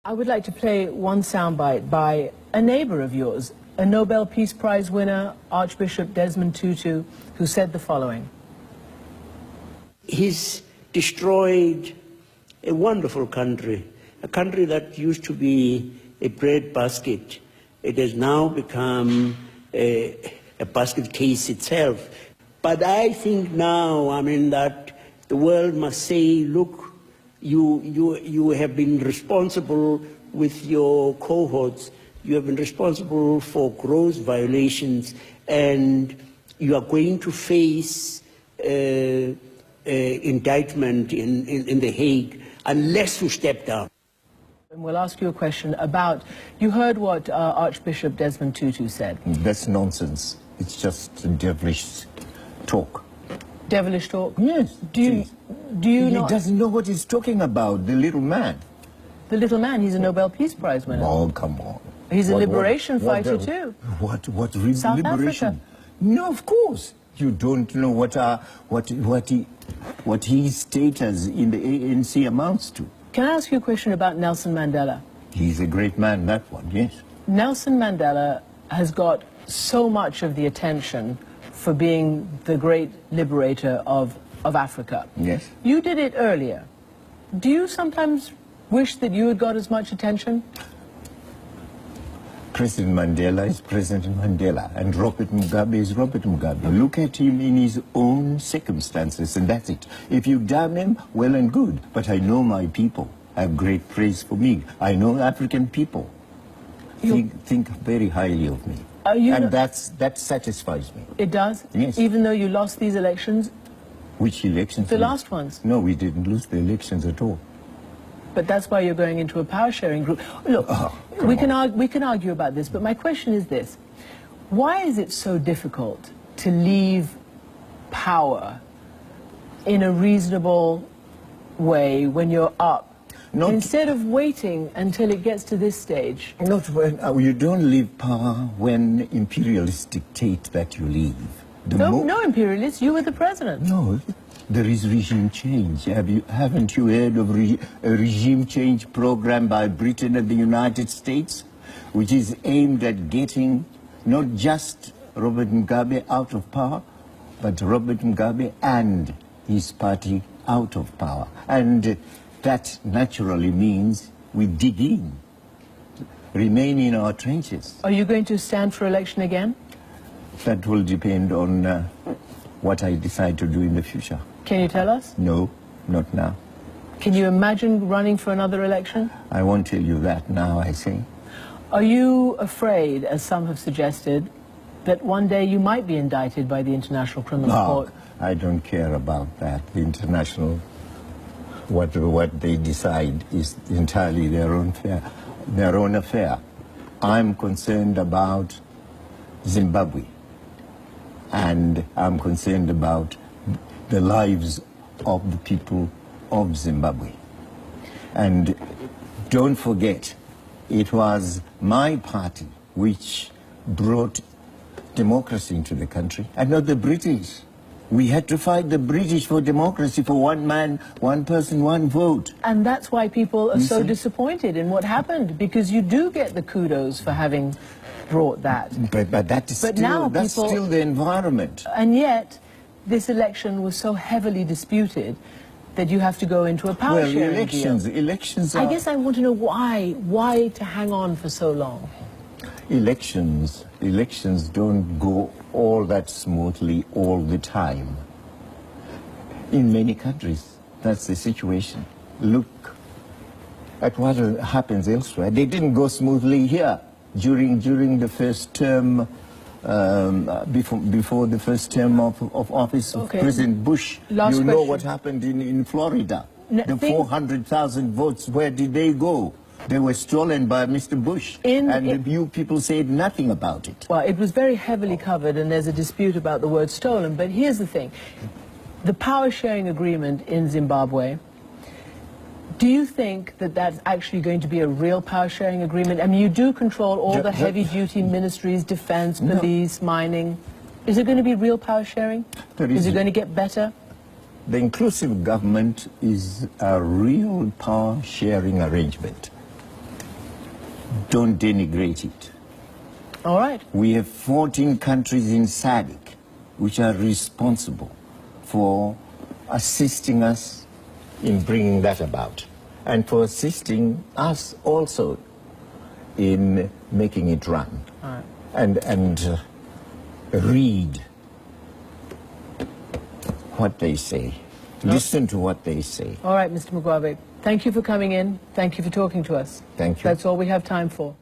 I would like to play one soundbite by a neighbor of yours, a Nobel Peace Prize winner, Archbishop Desmond Tutu, who said the following. He's destroyed a wonderful country, a country that used to be a breadbasket. It has now become a basket case itself. But I think now, that the world must say, look, you have been responsible with your cohorts. You have been responsible for gross violations, and you are going to face indictment in The Hague unless you step down. And we'll ask you a question about, you heard what Archbishop Desmond Tutu said. That's nonsense. It's just devilish talk. Devilish talk? Yes. Do you He not... doesn't know what he's talking about, the little man. The little man, he's a Nobel Peace Prize winner. Oh, come on. He's a liberation fighter too. What South liberation? Africa. No, of course. You don't know what his status in the ANC amounts to. Can I ask you a question about Nelson Mandela? He's a great man, that one, yes. Nelson Mandela has got so much of the attention for being the great liberator of Africa. Yes. You did it earlier. Do you sometimes wish that you had got as much attention? President Mandela is President Mandela, and Robert Mugabe is Robert Mugabe. Look at him in his own circumstances, and that's it. If you damn him, well and good. But I know my people have great praise for me. I know African people think very highly of me. And that satisfies me. It does? Yes. Even though you lost these elections? Which elections? The last ones. No, we didn't lose the elections at all. But that's why you're going into a power-sharing group. Look, we can argue about this, but my question is this. Why is it so difficult to leave power in a reasonable way when you're up, instead of waiting until it gets to this stage? Not when, you don't leave power when imperialists dictate that you leave. No imperialists, you were the president. No. There is regime change. Haven't you heard of a regime change program by Britain and the United States, which is aimed at getting not just Robert Mugabe out of power, but Robert Mugabe and his party out of power? And that naturally means we dig in, remain in our trenches. Are you going to stand for election again? That will depend on what I decide to do in the future. Can you tell us? No, not now. Can you imagine running for another election? I won't tell you that now, I say. Are you afraid, as some have suggested, that one day you might be indicted by the International Criminal Court? I don't care about that. The international, what they decide is entirely their own affair. I'm concerned about Zimbabwe, and I'm concerned about the lives of the people of Zimbabwe. And don't forget, it was my party which brought democracy into the country, and not the British. We had to fight the British for democracy, for one man, one person, one vote. And that's why people are so disappointed in what happened, because you do get the kudos for having brought that. But that is still the environment. And yet, this election was so heavily disputed that you have to go into a power-sharing deal. Elections are... I guess I want to know why to hang on for so long. Elections don't go all that smoothly all the time. In many countries, that's the situation. Look at what happens elsewhere. They didn't go smoothly here during the first term, before the first term of office of President Bush. You know what happened in Florida. The 400,000 votes, where did they go? They were stolen by Mr. Bush, and you people said nothing about it. Well, it was very heavily covered, and there's a dispute about the word stolen, but here's the thing. The power-sharing agreement in Zimbabwe, do you think that that's actually going to be a real power-sharing agreement? I mean, you do control all the heavy-duty ministries, defense, police, mining. Is it going to be real power-sharing? Is it going to get better? The inclusive government is a real power-sharing arrangement. don't denigrate it. All right. We have 14 countries in SADC which are responsible for assisting us in bringing that about, and for assisting us also in making it run. All right. And read what they say. Listen to what they say. All right, Mr. Mugabe. Thank you for coming in. Thank you for talking to us. Thank you. That's all we have time for.